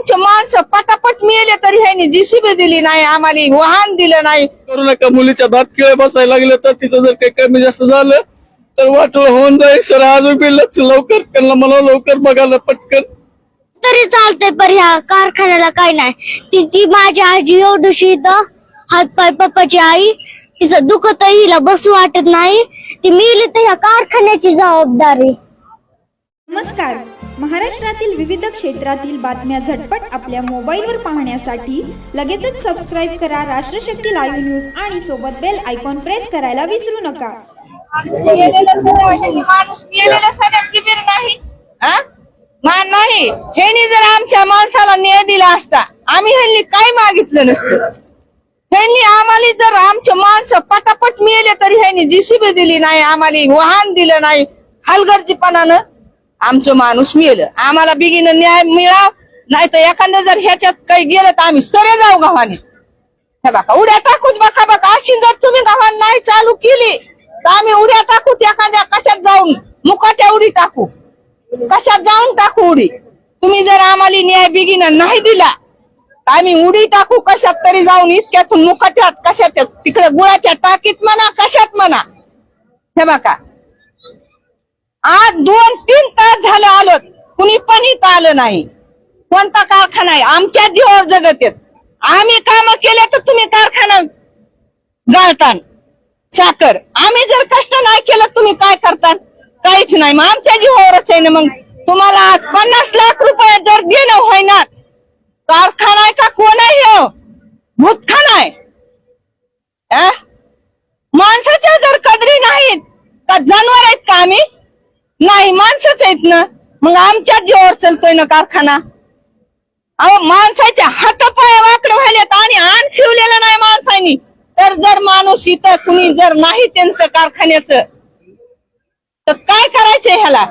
आमचे माणसं पटापट मिळाले तरी ह्यांनी जीसीबी दिली नाही, आम्हाला वाहन दिलं नाही. करू नका, मुलीच्या दात किळे बसायला लागले तर तिचं जर काही कमी जास्त झालं तर वाटोळ होऊन जाईल. सर अजून बी लक्ष लवकर त्यांना मला लवकर बघायला पटकन तरी चालतंय, पण ह्या कारखान्याला काय नाही. ती माझी आजी एवढीशी इथं हातपाय पप्पाची आई, तिचं दुखत हिला बसू वाटत नाही, ती मिली तर ह्या कारखान्याची जबाबदारी. नमस्कार. महाराष्ट्रातील विविध क्षेत्रातील बातम्या झटपट आपल्या मोबाईलवर पाहण्यासाठी लगेचच सबस्क्राईब करा राष्ट्रशक्ती लाईव्ह न्यूज आणि सोबत बेल आयकॉन प्रेस करायला विसरू नका. माणूस मेलेला सगळ्यात किबीर नाही, मान नाही. ह्यांनी जर आमच्या माणसाला न्याय दिला असता, आम्ही ह्यांनी काय मागितलं नसतं. ह्यांनी आम्हाला जर आमचे माणसं पटापट मिळाले तरी ह्यांनी जीसीबी दिली नाही, आम्हाला वाहन दिलं नाही. हलगर्जीपणानं आमचं माणूस मिळलं. आम्हाला बिगीनं न्याय मिळाव, नाही तर एखादं जर ह्याच्यात काही गेलं तर आम्ही सरे जाऊ गव्हाने. हे बघा उड्या टाकूच बघा बघा, अशी जर तुम्ही गव्हाण नाही चालू केली तर आम्ही उड्या टाकू, एखाद्या कशात जाऊन मुकाट्या उडी टाकू, कशात जाऊन टाकू उडी. तुम्ही जर आम्हाला न्याय बिगीनं नाही दिला तर आम्ही उडी टाकू कशात तरी जाऊन, इतक्यातून मुकाट्यात कशात तिकडे गुळाच्या टाकीत म्हणा कशात म्हणा. हे बघा आज 2-3 तास झालं आलो, कुणी पण इथं आलं नाही. कोणता कारखाना आहे? आमच्या जीवावर जगत येत. आम्ही काम केले तर तुम्ही कारखाना गाळता साखर. आम्ही जर कष्ट नाही केलं तुम्ही काय करता? काहीच नाही. मग आमच्या जीवावरच आहे ना. मग तुम्हाला आज 50 लाख रुपये जर देणं होईना, कारखाना आहे का कोण आहे? भूतखाना आहे. माणसाच्या जर कदरी नाहीत का जनावर आहेत का आम्ही? नाही, माणसंच आहेत ना. मग आमच्या जीवावर चलतोय ना कारखाना. अहो माणसाच्या हातापाय वाकडे व्हायलेत आणि आण शिवलेलं नाही माणसांनी. तर जर माणूस इथं कुणी जर नाही त्यांचं कारखान्याचं तर काय करायचंय ह्याला?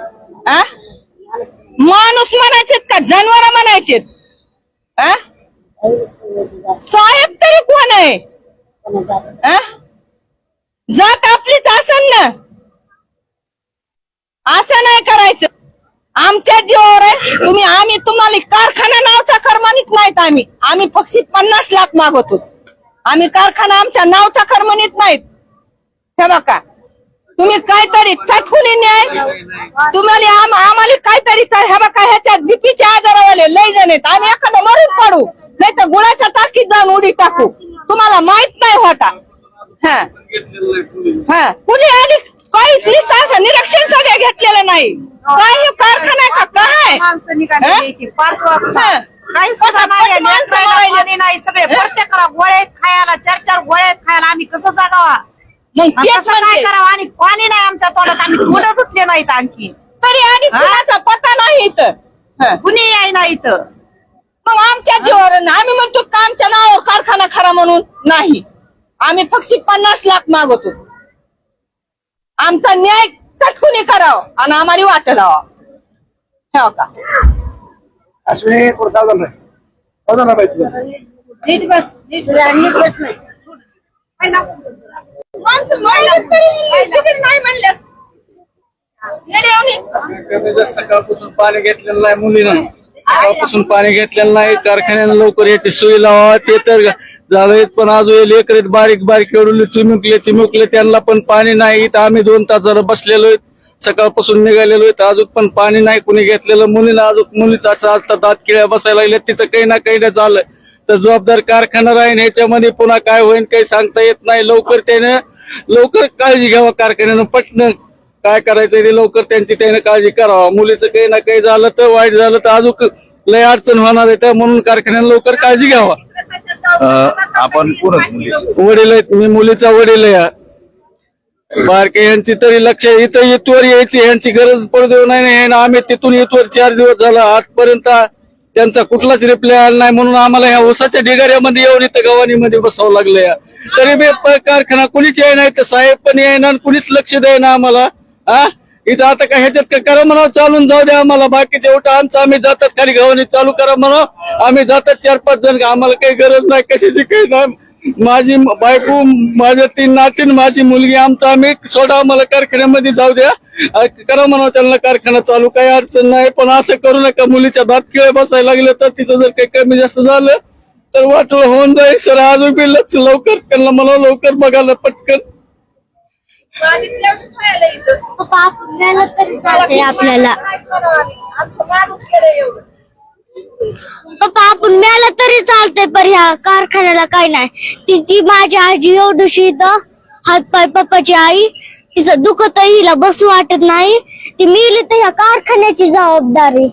माणूस म्हणायचेत का जनावर म्हणायचेत? साहेब तरी कोण आहे? जात आपलीच असेल ना. असं नाही करायचं. आमच्या जीवावर आहे. आम्ही तुम्हाला कारखाना नावचा खरमणीत नाहीत. आम्ही फक्त 50 लाख मागवतो. आम्ही कारखाना आमच्या नावचा खरमणीत नाहीत. हे बघा तुम्ही काहीतरी चटकुनी न्याय तुम्हाला आम्हाला काहीतरी. हे बघा ह्याच्यात बीपीचे आजारावाले लय जण आहेत. आम्ही एखादं मरून पडू, नाही तर गुळाच्या टाकीत जाऊन उडी टाकू. तुम्हाला माहित नाही होता. कुणी आधी काही असं निरीक्षण सगळं घेतलेलं नाही. काय हे कारखाना का काय? 5 वाजता काही सुद्धा नाही. सगळे प्रत्येकाला गोळे खायला 4-4 गोळे खायला आम्ही कसं जागावा? मग कसं काय करावं? आणि पाणी नाही आमच्या तोंडात. आम्ही थोडं धुतले नाहीत आणखी तरी आणि कुणाचा पत्ता नाही इथं. कुणी आहे ना इथं. मग आमच्या जीवावर आम्ही म्हणतो का आमच्या नावावर कारखाना खरा म्हणून नाही. आम्ही फक्त 50 लाख मागवतो. आमचा न्याय चटकुनी करावं आणि आम्हाला वाट लावा. हो का? अश्विनी सावधान नीट बस, नीट बस नाही. सकाळपासून पाणी घेतलेलं नाही मुलीनं. सकाळपासून पाणी घेतलेलं नाही. कारखान्याला लवकर याची सोय लावा. ते तर झालंय, पण अजून लेकरेत बारीक बारीक एवढे चिमुकले त्यांना पण पाणी नाही. इथं आम्ही 2 तास जरा बसलेलो आहेत. सकाळपासून निघालेलो आहेत. अजून पण पाणी नाही कुणी घेतलेलं. मुलीला अजून मुलीचा असं दात किळ्या बसायला लागल्या. तिचं काही ना काही नाही झालं तर जबाबदार कारखाना राहीन. ह्याच्यामध्ये पुन्हा काय होईल काही सांगता येत नाही. लवकर काळजी घ्यावा कारखान्यानं. पटणं काय करायचं ते लवकर त्यानं काळजी करावा. मुलीचं काही ना काही झालं तर वाईट झालं तर अजून लय अडचण होणार आहे. म्हणून कारखान्यानं लवकर काळजी घ्यावा. आपण वडील आहेत, मी मुलीचा वडील आहे. बारके यांची तरी लक्ष इथं इथवर यायची यांची गरज पडू नाही. आम्ही तिथून इथवर 4 दिवस झाला आजपर्यंत त्यांचा कुठलाच रिप्लाय आला नाही. म्हणून आम्हाला ह्या ऊसाच्या ढिगाऱ्यामध्ये येऊन इथं गव्हाणीमध्ये बसावं लागलं. तरी बी कारखाना कुणीच याय नाही. तर साहेब पण येईना, कुणीच लक्ष द्यायना आम्हाला. इथं आता काय ह्याच्यात काय करा म्हणा, चालून जाऊ द्या आम्हाला. बाकीचे उठा आमचं आम्ही जातात खाली गव्हाणी चालू करा म्हणा. आम्ही जातात 4-5 जण. आम्हाला काही गरज नाही कशाची काही नाही. माझी बायको, माझ्या 3 नातीन, माझी मुलगी, आमचा आम्ही सोडा, मला कारखान्यामध्ये जाऊ द्या, करा म्हणा त्यांना कारखाना चालू, काही अडचण नाही, पण असं करू नका. मुलीच्या दात किळे बसायला लागले तर तिथं जर काही कमी जास्त झालं तर वाटलं होऊन जाईल. सर अजून बी लक्ष लवकर त्यांना मला लवकर बघायला पटकन. पप्पा आपल्याला तरी चालतंय आपल्याला. पप्पा आपण मेला तरी चालतंय पण ह्या कारखान्याला काय नाही. तिची माझी आजी एवढीशी इथं हातपाय पप्पाची आई, तिचं दुखत हिला बसू वाटत नाही, ती मेली तर ह्या कारखान्याची जबाबदारी.